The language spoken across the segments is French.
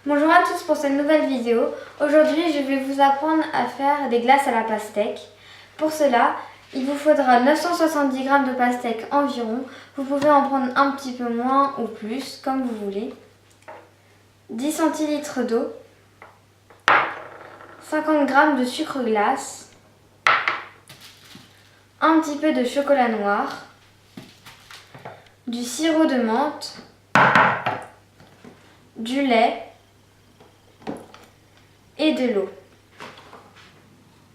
Bonjour à tous pour cette nouvelle vidéo. Aujourd'hui, je vais vous apprendre à faire des glaces à la pastèque. Pour cela, il vous faudra 970 g de pastèque environ. Vous pouvez en prendre un petit peu moins ou plus, comme vous voulez. 10 centilitres d'eau, 50 g de sucre glace, un petit peu de chocolat noir, du sirop de menthe, du lait et de l'eau.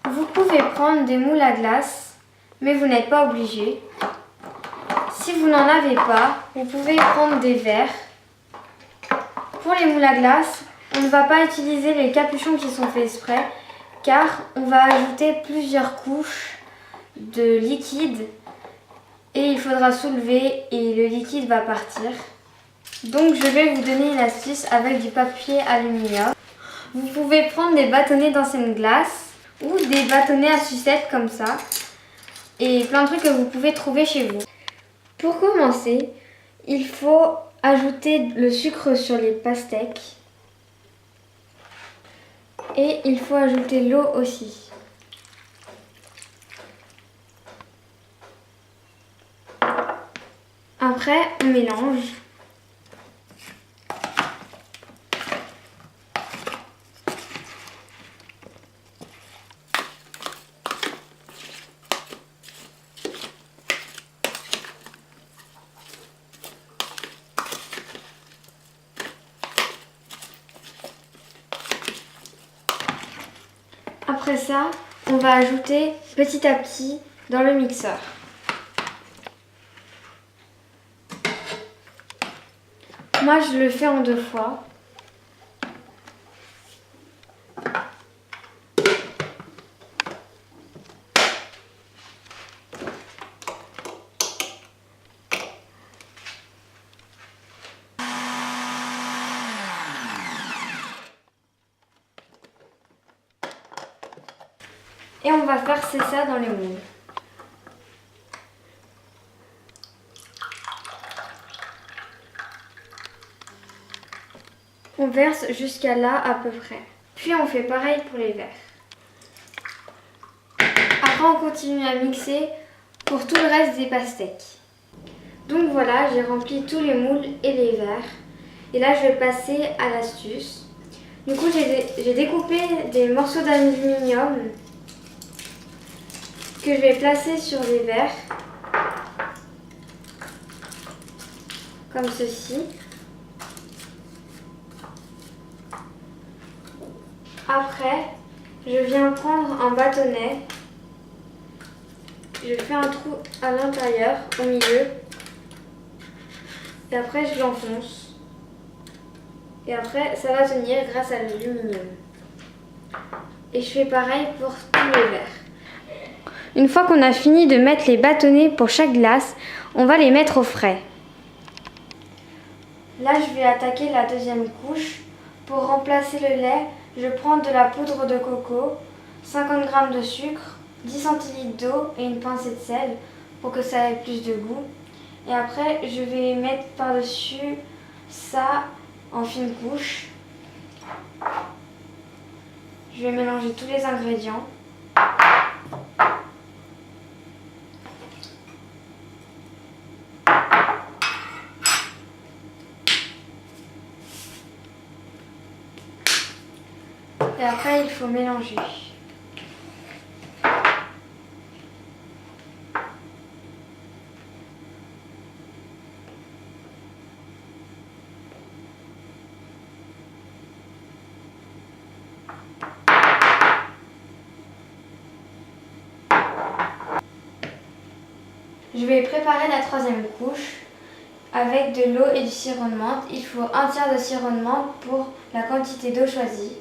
Vous pouvez prendre des moules à glace, mais vous n'êtes pas obligé. Si vous n'en avez pas, vous pouvez prendre des verres. Pour les moules à glace, on ne va pas utiliser les capuchons qui sont faits exprès, car on va ajouter plusieurs couches de liquide et il faudra soulever et le liquide va partir. Donc je vais vous donner une astuce avec du papier aluminium. Vous pouvez prendre des bâtonnets d'ancienne glace ou des bâtonnets à sucettes comme ça et plein de trucs que vous pouvez trouver chez vous. Pour commencer, il faut ajouter le sucre sur les pastèques et il faut ajouter l'eau aussi. Après, on mélange. Après ça, on va ajouter petit à petit dans le mixeur. Moi, je le fais en 2 fois. Et on va verser ça dans les moules. On verse jusqu'à là à peu près. Puis on fait pareil pour les verres. Après on continue à mixer pour tout le reste des pastèques. Donc voilà, j'ai rempli tous les moules et les verres. Et là je vais passer à l'astuce. Du coup j'ai découpé des morceaux d'aluminium que je vais placer sur les verres. Comme ceci. Après, je viens prendre un bâtonnet, je fais un trou à l'intérieur, au milieu, et après je l'enfonce. Et après, ça va tenir grâce à l'aluminium. Et je fais pareil pour tous les verres. Une fois qu'on a fini de mettre les bâtonnets pour chaque glace, on va les mettre au frais. Là, je vais attaquer la deuxième couche. Pour remplacer le lait, je prends de la poudre de coco, 50 g de sucre, 10 centilitres d'eau et une pincée de sel pour que ça ait plus de goût. Et après, je vais mettre par-dessus ça en fine couche. Je vais mélanger tous les ingrédients. Et après, il faut mélanger. Je vais préparer la troisième couche avec de l'eau et du sirop de menthe. Il faut un tiers de sirop de menthe pour la quantité d'eau choisie.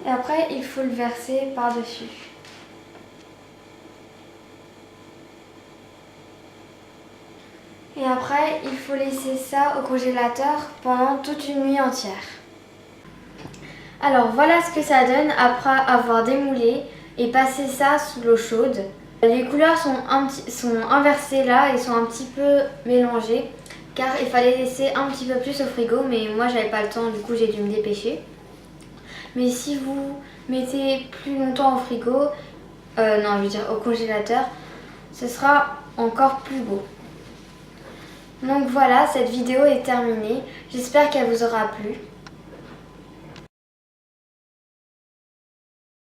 Et après, il faut le verser par-dessus. Et après, il faut laisser ça au congélateur pendant toute une nuit entière. Alors voilà ce que ça donne après avoir démoulé et passé ça sous l'eau chaude. Les couleurs sont inversées là et sont un petit peu mélangées car il fallait laisser un petit peu plus au frigo, mais moi j'avais pas le temps, du coup j'ai dû me dépêcher. Mais si vous mettez plus longtemps au frigo, non je veux dire au congélateur, ce sera encore plus beau. Donc voilà, cette vidéo est terminée. J'espère qu'elle vous aura plu.